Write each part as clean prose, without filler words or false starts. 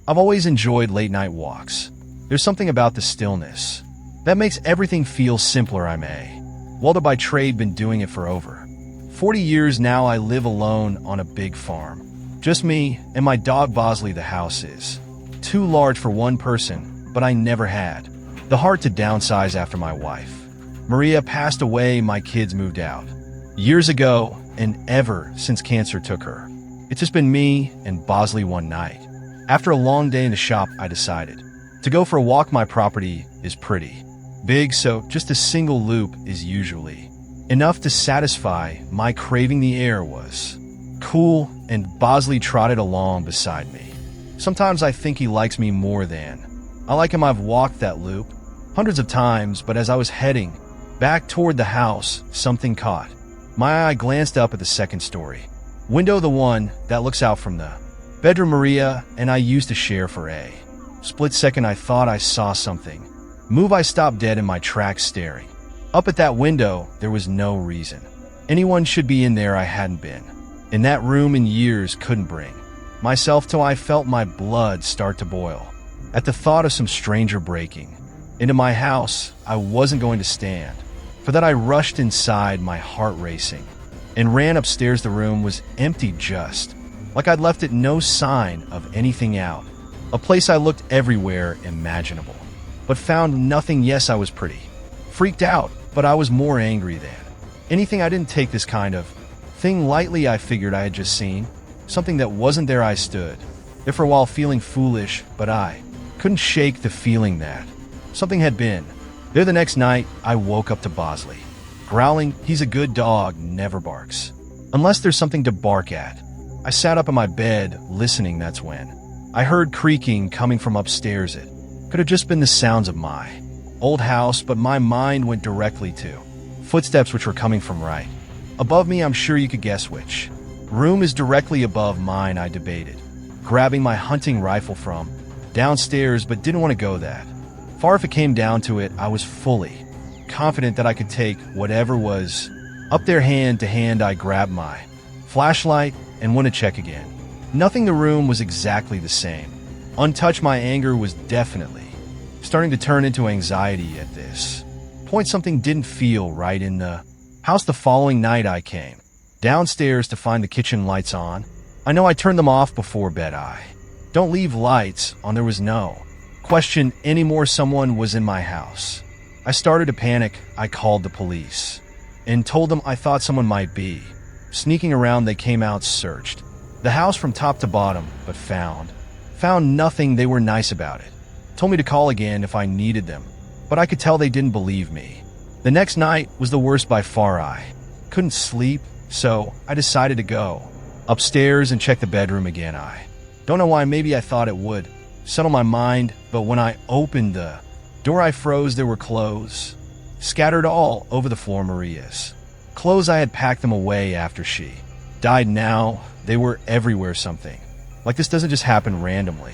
I've always enjoyed late-night walks. There's something about the stillness that makes everything feel simpler. I'm a welder by trade, been doing it for over 40 years now. I live alone on a big farm. Just me and my dog Bosley. The house is too large for one person, but I never had the heart to downsize after my wife, Maria, passed away. My kids moved out years ago, and ever since cancer took her, it's just been me and Bosley. One night, after a long day in the shop, I decided to go for a walk. My property is pretty big, so just a single loop is usually enough to satisfy my craving. The air was cool, and Bosley trotted along beside me. Sometimes I think he likes me more than I like him. I've walked that loop hundreds of times, but as I was heading back toward the house, something caught my eye. I glanced up at the second story window, the one that looks out from the bedroom Maria and I used to share. For a split second, I thought I saw something move. I stopped dead in my tracks, staring up at that window. There was no reason anyone should be in there. I hadn't been in that room in years, couldn't bring myself till I felt my blood start to boil at the thought of some stranger breaking into my house. I wasn't going to stand for that. I rushed inside, my heart racing, and ran upstairs. The room was empty, just like I'd left it. No sign of anything out a place. I looked everywhere imaginable, but found nothing. Yes, I was pretty freaked out, but I was more angry than anything. I didn't take this kind of thing lightly. I figured I had just seen something that wasn't there. I stood there for a while, feeling foolish, but I couldn't shake the feeling that something had been there. The next night, I woke up to Bosley growling. He's a good dog, never barks unless there's something to bark at. I sat up in my bed, listening. That's when I heard creaking coming from upstairs. It could have just been the sounds of my old house, but my mind went directly to footsteps which were coming from right above me. I'm sure you could guess which room is directly above mine. I debated grabbing my hunting rifle from downstairs, but didn't want to go that far. If it came down to it, I was fully confident that I could take whatever was up there. Hand to hand, I grabbed my flashlight and went to check again. Nothing. The room was exactly the same, untouched. My anger was definitely starting to turn into anxiety at this point. Something didn't feel right in the house. The following night, I came downstairs to find the kitchen lights on. I know I turned them off before bed. I don't leave lights on. There was no question anymore. Someone was in my house. I started to panic. I called the police and told them I thought someone might be sneaking around. They came out, searched the house from top to bottom, but found nothing. They were nice about it. Told me to call again if I needed them, but I could tell they didn't believe me. The next night was the worst by far. I couldn't sleep, so I decided to go upstairs and check the bedroom again. I don't know why. Maybe I thought it would settle my mind, but when I opened the door, I froze. There were clothes scattered all over the floor. Maria's clothes. I had packed them away after she died. Now they were everywhere. Something like this doesn't just happen randomly.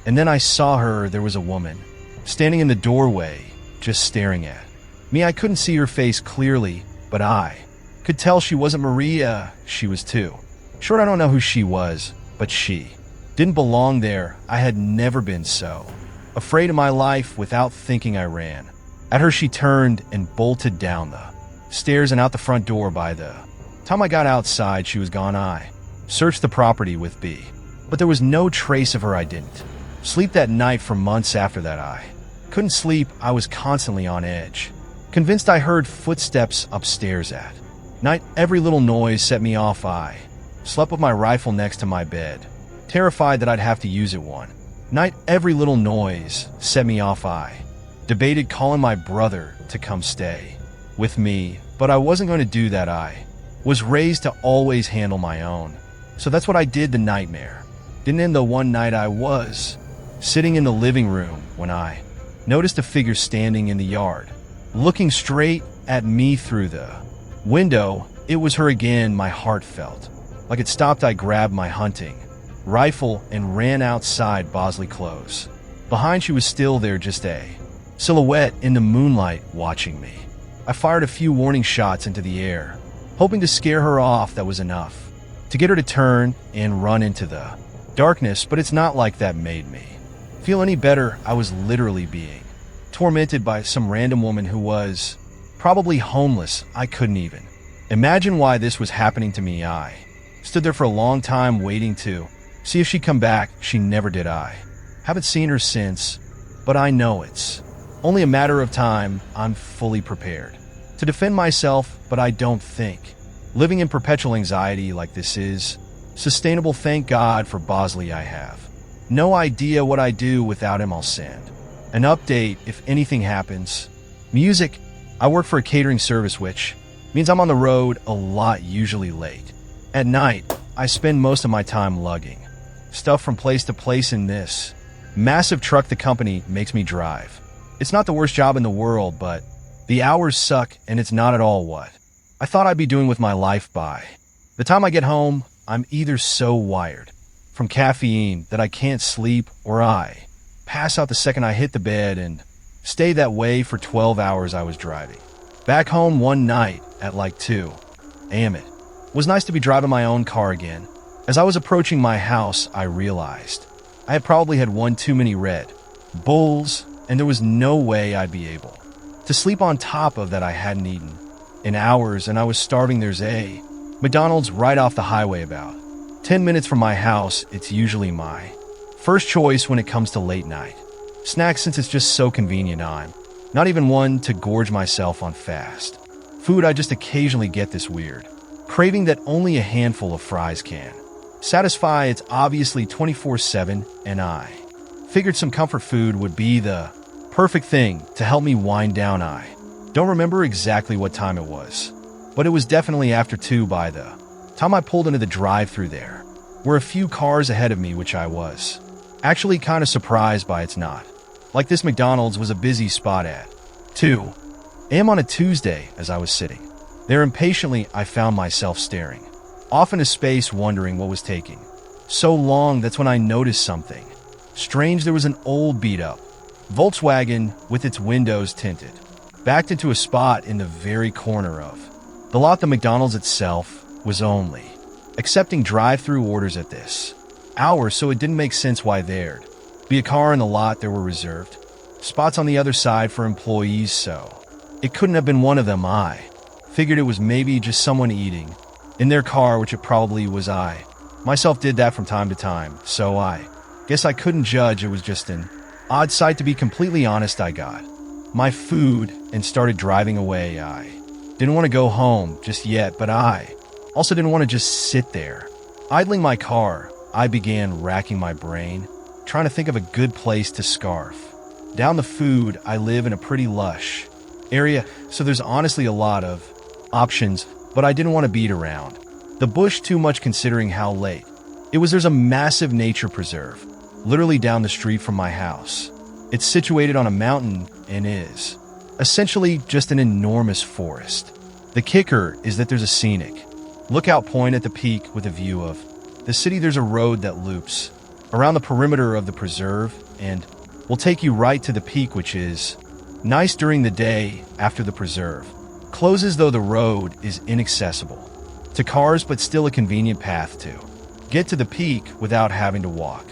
And then I saw her. There was a woman standing in the doorway, just staring at me. I couldn't see her face clearly, but I could tell she wasn't Maria. She was too short. I don't know who she was, but she didn't belong there. I had never been so afraid in my life. Without thinking, I ran at her. She turned and bolted down the stairs and out the front door. By the time I got outside, she was gone. I searched the property with B, but there was no trace of her. I didn't sleep that night. For months after that, I couldn't sleep. I was constantly on edge, convinced I heard footsteps upstairs at night. Every little noise set me off. I slept with my rifle next to my bed, terrified that I'd have to use it one night. Every little noise set me off. I debated calling my brother to come stay with me, but I wasn't going to do that. I was raised to always handle my own, so that's what I did. The nightmare didn't end. The one night I was sitting in the living room when I noticed a figure standing in the yard, looking straight at me through the window. It was her again. My heart felt like it stopped. I grabbed my hunting rifle and ran outside. Bosley close behind. She was still there, just a silhouette in the moonlight watching me. I fired a few warning shots into the air, hoping to scare her off. That was enough to get her to turn and run into the Darkness, but it's not like that made me feel any better. I was literally being tormented by some random woman who was probably homeless. I couldn't even imagine why this was happening to me. I stood there for a long time waiting to see if she'd come back. She never did. I haven't seen her since, but I know it's only a matter of time. I'm fully prepared to defend myself, but I don't think living in perpetual anxiety like this is sustainable. Thank God for Bosley. I have no idea what I'd do without him. I'll send an update if anything happens. Music. I work for a catering service, which means I'm on the road a lot, usually late at night. I spend most of my time lugging stuff from place to place in this massive truck the company makes me drive. It's not the worst job in the world, but the hours suck, and it's not at all what I thought I'd be doing with my life. By the time I get home, I'm either so wired from caffeine that I can't sleep, or I pass out the second I hit the bed and stay that way for 12 hours. I was driving back home one night at like 2 a.m. It was nice to be driving my own car again. As I was approaching my house, I realized I had probably had one too many Red Bulls, and there was no way I'd be able to sleep. On top of that, I hadn't eaten in hours, and I was starving. There's a McDonald's right off the highway about 10 minutes from my house. It's usually my first choice when it comes to late night snacks, since it's just so convenient. I'm not even one to gorge myself on fast food. I just occasionally get this weird craving that only a handful of fries can satisfy. It's obviously 24/7, and I figured some comfort food would be the perfect thing to help me wind down. I don't remember exactly what time it was, but it was definitely after 2 by the time I pulled into the drive-thru. There were a few cars ahead of me, which I was actually kind of surprised by. It's not like this McDonald's was a busy spot at 2 a.m. on a Tuesday. As I was sitting there impatiently, I found myself staring off into space, wondering what was taking so long. That's when I noticed something strange. There was an old beat-up Volkswagen with its windows tinted, backed into a spot in the very corner of the lot. The McDonald's itself was only accepting drive-through orders at this hour, so it didn't make sense why there'd be a car in the lot. There were reserved spots on the other side for employees, so it couldn't have been one of them. I figured it was maybe just someone eating in their car, which it probably was. I myself did that from time to time, so I guess I couldn't judge. It was just an odd sight, to be completely honest. I got my food and started driving away. I didn't want to go home just yet, but I also didn't want to just sit there idling my car. I began racking my brain, trying to think of a good place to scarf down the food. I live in a pretty lush area, so there's honestly a lot of options, but I didn't want to beat around the bush too much considering how late it was. There's a massive nature preserve literally down the street from my house. It's situated on a mountain and is essentially just an enormous forest. The kicker is that there's a scenic lookout point at the peak with a view of the city. There's a road that loops around the perimeter of the preserve and will take you right to the peak, which is nice during the day. After the preserve closes, though, the road is inaccessible to cars, but still a convenient path to get to the peak without having to walk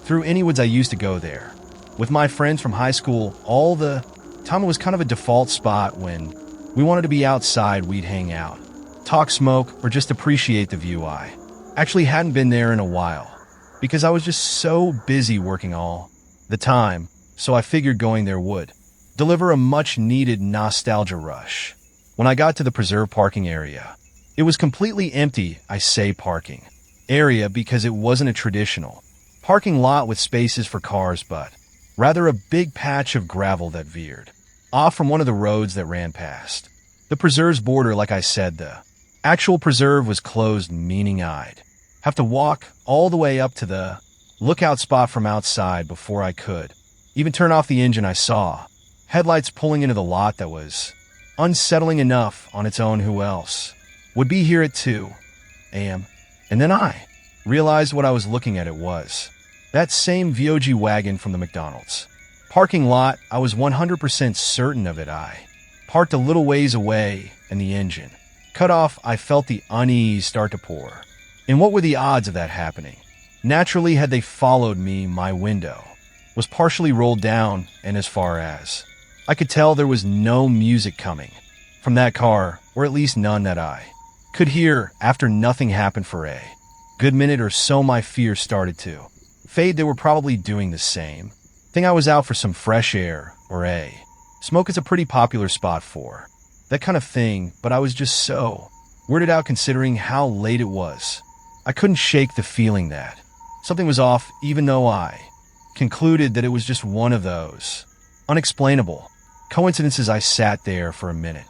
through any woods. I used to go there with my friends from high school all the time. It was kind of a default spot. When we wanted to be outside, we'd hang out, talk, smoke, or just appreciate the view. I actually hadn't been there in a while because I was just so busy working all the time, so I figured going there would deliver a much-needed nostalgia rush. When I got to the preserve parking area, it was completely empty. I say parking area because it wasn't a traditional parking lot with spaces for cars, but rather a big patch of gravel that veered off from one of the roads that ran past the preserve's border. Like I said, the actual preserve was closed, meaning I'd have to walk all the way up to the lookout spot from outside before I could even turn off the engine. I saw headlights pulling into the lot. That was unsettling enough on its own. Who else would be here at 2 a.m.? And then I realized what I was looking at. It was that same VOG wagon from the McDonald's parking lot. I was 100% certain of it. I parked a little ways away and the engine cut off. I felt the unease start to pour. And what were the odds of that happening Naturally, had they followed me, my window was partially rolled down, and as far as I could tell, there was no music coming from that car, or at least none that I could hear. After nothing happened for a good minute or so, my fear started to fade. They were probably doing the same thing. I was out for some fresh air, or a smoke is a pretty popular spot for that kind of thing, but I was just so weirded out considering how late it was. I couldn't shake the feeling that something was off, even though I concluded that it was just one of those unexplainable coincidences. I sat there for a minute,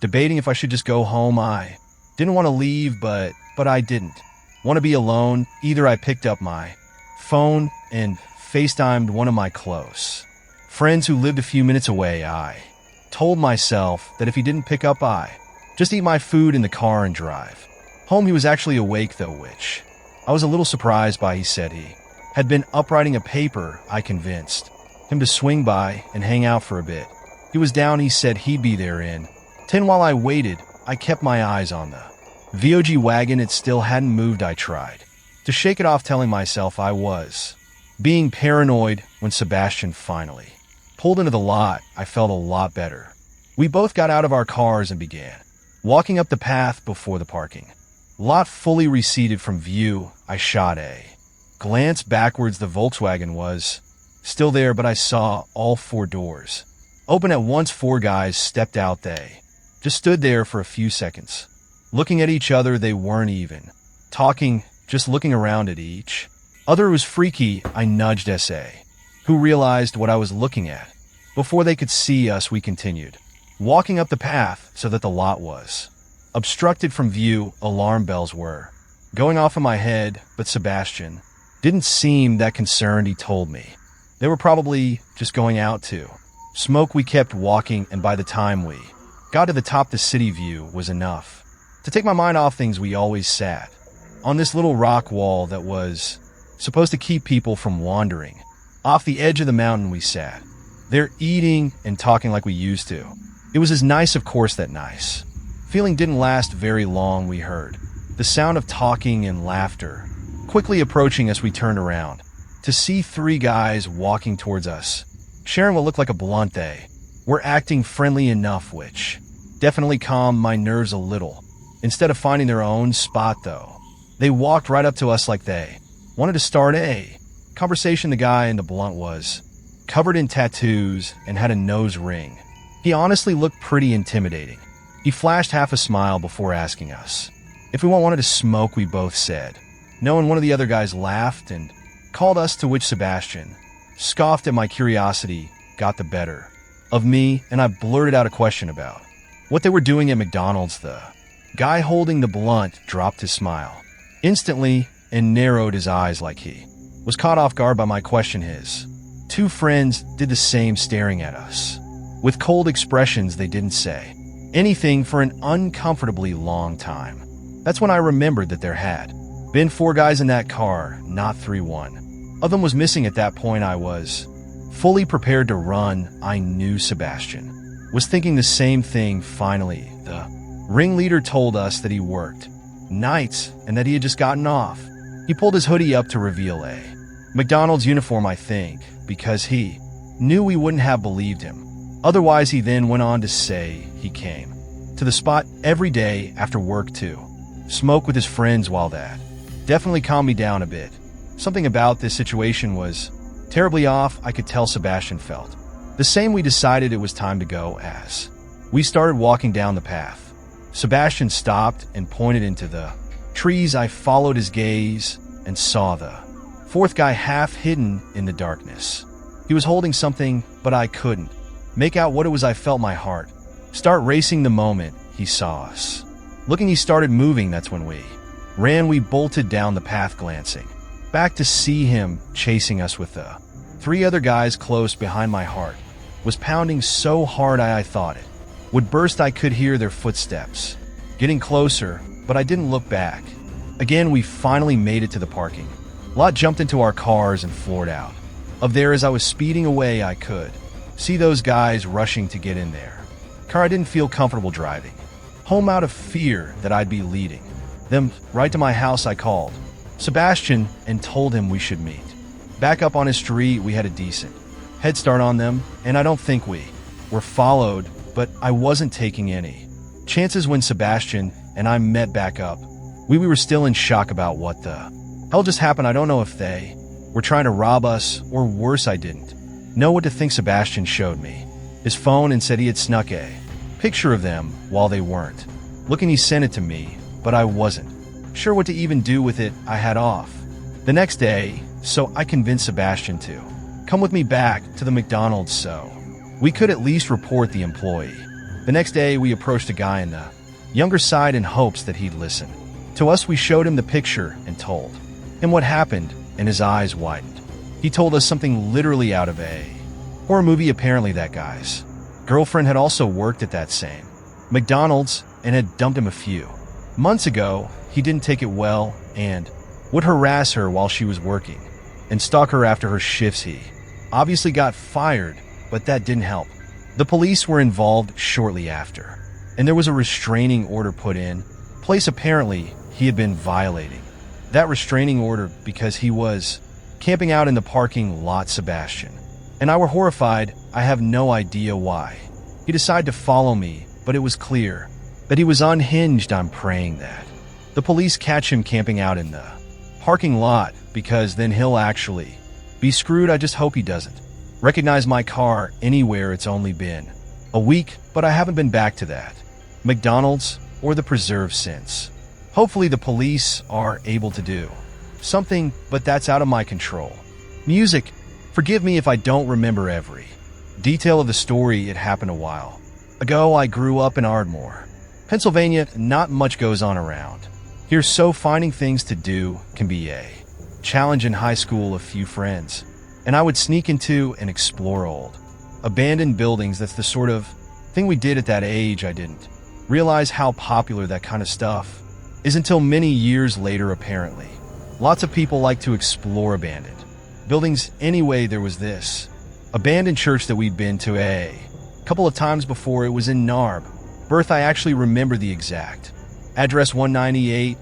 debating if I should just go home. I didn't want to leave, but I didn't want to be alone either. I picked up my phone and FaceTimed one of my close friends who lived a few minutes away. I told myself that if he didn't pick up, I just eat my food in the car and drive home. He was actually awake though, which I was a little surprised by. He said he had been up writing a paper. I convinced him to swing by and hang out for a bit. He was down. He said he'd be there in 10. While I waited, I kept my eyes on the VOG wagon. It still hadn't moved. I tried to shake it off, telling myself I was being paranoid. When Sebastian finally pulled into the lot, I felt a lot better. We both got out of our cars and began walking up the path before the parking lot fully receded from view. I shot a glance backwards. The Volkswagen was still there, but I saw all 4 doors open at once. 4 guys stepped out. They just stood there for a few seconds, looking at each other. They weren't even talking, just looking around at each other. It was freaky. I nudged SA, who realized what I was looking at before they could see us. We continued walking up the path so that the lot was obstructed from view. Alarm bells were going off in my head, but Sebastian didn't seem that concerned. He told me they were probably just going out to smoke. We kept walking, and by the time we got to the top, the city view was enough to take my mind off things. We always sat on this little rock wall that was supposed to keep people from wandering off the edge of the mountain. We sat there eating and talking like we used to. It was as nice, of course. That nice feeling didn't last very long. We heard the sound of talking and laughter quickly approaching us. We turned around to see 3 guys walking towards us, sharing what looked like a blunt. They were acting friendly enough, which definitely calmed my nerves a little. Instead of finding their own spot, though, they walked right up to us like they wanted to start a conversation. The guy in the blunt was covered in tattoos and had a nose ring. He honestly looked pretty intimidating. He flashed half a smile before asking us if we wanted to smoke. We both said no, and one of the other guys laughed and called us, to which Sebastian scoffed at my curiosity, got the better of me, and I blurted out a question about what they were doing at McDonald's. The guy holding the blunt dropped his smile instantly and narrowed his eyes like he was caught off guard by my question. His 2 friends did the same, staring at us with cold expressions. They didn't say anything for an uncomfortably long time. That's when I remembered that there had been 4 guys in that car, not 3. One of them was missing. At that point, I was fully prepared to run. I knew Sebastian was thinking the same thing. Finally, the ringleader told us that he worked nights and that he had just gotten off. He pulled his hoodie up to reveal a McDonald's uniform, I think, because he knew we wouldn't have believed him otherwise. He then went on to say he came to the spot every day after work to smoke with his friends. While that definitely calmed me down a bit, something about this situation was terribly off. I could tell Sebastian felt the same. We decided it was time to go. As we started walking down the path, Sebastian stopped and pointed into the trees. I followed his gaze and saw the 4th guy half hidden in the darkness. He was holding something, but I couldn't make out what it was. I felt my heart start racing the moment he saw us. Looking, he started moving. That's when we ran. We bolted down the path, glancing back to see him chasing us with the 3 other guys close behind. My heart was pounding so hard I thought it would burst. I could hear their footsteps getting closer, but I didn't look back. Again, we finally made it to the parking lot, jumped into our cars and floored out of there. As I was speeding away, I could see those guys rushing to get in there. Car, I didn't feel comfortable driving home out of fear that I'd be leading them right to my house. I called Sebastian and told him we should meet. Back up on his street, we had a decent head start on them, and I don't think we were followed, but I wasn't taking any chances when Sebastian and I met back up. We were still in shock about what the hell just happened. I don't know if they were trying to rob us, or worse, I didn't know what to think. Sebastian showed me his phone and said he had snuck a picture of them while they weren't looking. He sent it to me, but I wasn't sure what to even do with it. I had off the next day, so I convinced Sebastian to come with me back to the McDonald's so we could at least report the employee. The next day, we approached a guy in the younger side in hopes that he'd listen to us. We showed him the picture and told him what happened, and his eyes widened. He told us something literally out of a horror movie. Apparently that guy's girlfriend had also worked at that same McDonald's and had dumped him a few months ago. He didn't take it well and would harass her while she was working and stalk her after her shifts. He obviously got fired, but that didn't help. The police were involved shortly after, and there was a restraining order put in place. Apparently, he had been violating that restraining order because he was camping out in the parking lot. Sebastian and I were horrified. I have no idea why he decided to follow me, but it was clear that he was unhinged. I'm praying that the police catch him camping out in the parking lot, because then he'll actually be screwed. I just hope he doesn't recognize my car anywhere. It's only been a week, but I haven't been back to that McDonald's or the preserve since. Hopefully the police are able to do something, but that's out of my control. Music, forgive me if I don't remember every detail of the story. It happened a while ago. I grew up in Ardmore, Pennsylvania. Not much goes on around here, so finding things to do can be a challenge. In high school, a few friends and I would sneak into and explore old abandoned buildings. That's the sort of thing we did at that age. I didn't realize how popular that kind of stuff is until many years later. Apparently, lots of people like to explore abandoned buildings. Anyway, there was this abandoned church that we'd been to a couple of times before. It was in Narb. Birth, I actually remember the exact address, 198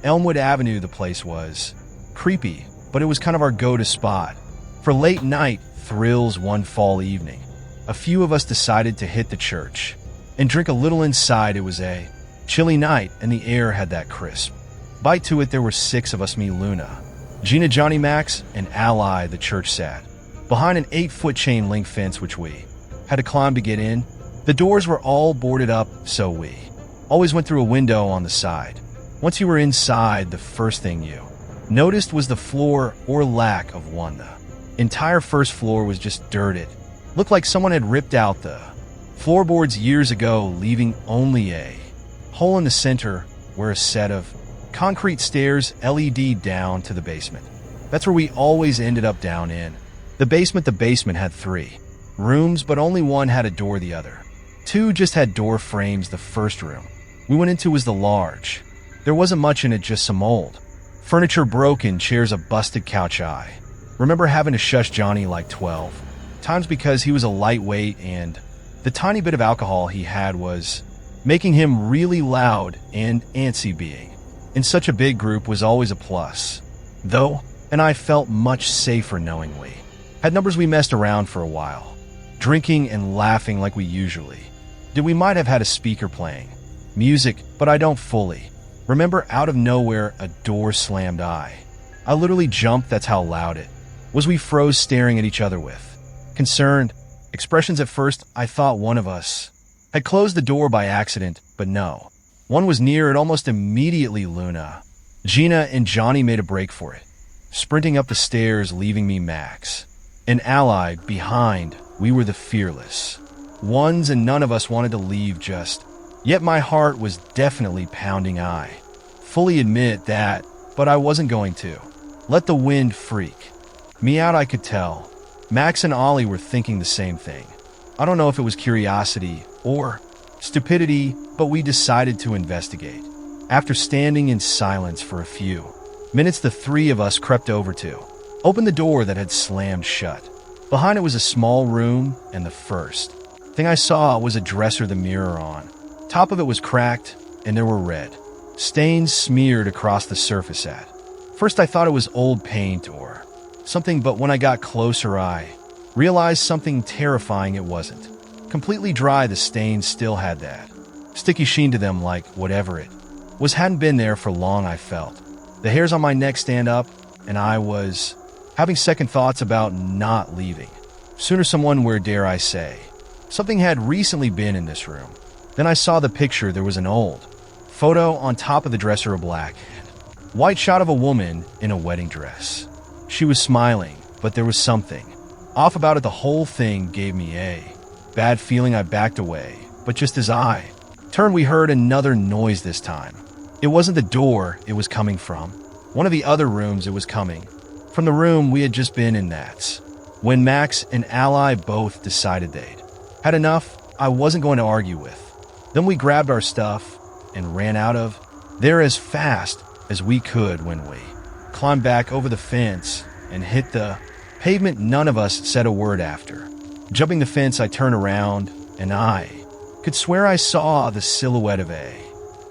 Elmwood Avenue. The place was creepy, but it was kind of our go-to spot for late night thrills. One fall evening, a few of us decided to hit the church and drink a little inside. It was a chilly night, and the air had that crisp bite to it. There were 6 of us: me, Luna, Gina, Johnny, Max, and Ally. The church sat behind an 8-foot chain link fence, which we had to climb to get in. The doors were all boarded up, so we always went through a window on the side. Once you were inside, the first thing you noticed was the floor, or lack of one. The entire first floor was just dirt. It looked like someone had ripped out the floorboards years ago, leaving only a hole in the center where a set of concrete stairs led down to the basement. That's where we always ended up, down in the basement. The basement had 3 rooms, but only one had a door. The other 2 just had door frames. The first room we went into was the large. There wasn't much in it, just some old furniture, broken chairs, a busted couch. I remember having to shush Johnny like 12 times because he was a lightweight, and the tiny bit of alcohol he had was making him really loud and antsy. Being in such a big group was always a plus, though, and I felt much safer knowing we had numbers. We messed around for a while, drinking and laughing like we usually did. We might have had a speaker playing music, but I don't fully remember. Out of nowhere, a door slammed. I literally jumped. That's how loud it was. We froze, staring at each other with concerned expressions. At first, I thought one of us had closed the door by accident, but no. One was near it almost immediately. Luna, Gina, and Johnny made a break for it, sprinting up the stairs, leaving me, Max, and Ally behind. We were the fearless ones, and none of us wanted to leave just yet. My heart was definitely pounding. I fully admit that, but I wasn't going to let the wind freak me out. I could tell Max and Ollie were thinking the same thing. I don't know if it was curiosity or stupidity, but we decided to investigate. After standing in silence for a few minutes, the 3 of us crept over to open the door that had slammed shut. Behind it was a small room, and the first thing I saw was a dresser. The mirror on top of it was cracked, and there were red stains smeared across the surface. At First I thought it was old paint or something, but when I got closer I realized something terrifying it wasn't. Completely dry, the stains still had that sticky sheen to them, like whatever it was hadn't been there for long. I felt the hairs on my neck stand up, and I was having second thoughts about not leaving. Sooner someone, where dare I say, something had recently been in this room. Then I saw the picture. There was an old photo on top of the dresser, a black and white shot of a woman in a wedding dress. She was smiling, but there was something off about it. The whole thing gave me a bad feeling. I backed away, but just as I turned, we heard another noise this time. It wasn't the door it was coming from. One of the other rooms. It was coming from the room we had just been in. That's when Max and Ally both decided they'd had enough. I wasn't going to argue with. Then we grabbed our stuff and ran out of there as fast as we could. When we climbed back over the fence and hit the pavement, none of us said a word. After jumping the fence, I turned around and I could swear I saw the silhouette of a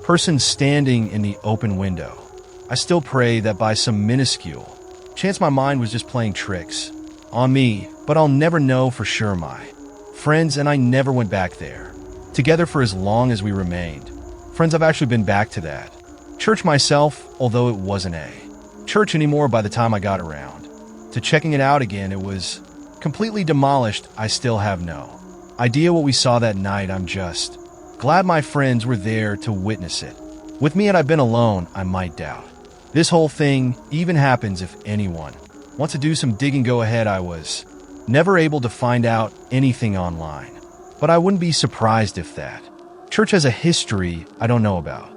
person standing in the open window. I still pray that by some minuscule chance my mind was just playing tricks on me, but I'll never know for sure. My friends and I never went back there together for as long as we remained friends. I've actually been back to that church myself, although it wasn't a church anymore by the time I got around to checking it out again. It was completely demolished. I still have no idea what we saw that night. I'm just glad my friends were there to witness it with me. Had I been alone, I might doubt this whole thing even happens. If anyone wants to do some digging, go ahead. I was never able to find out anything online, but I wouldn't be surprised if that church has a history I don't know about.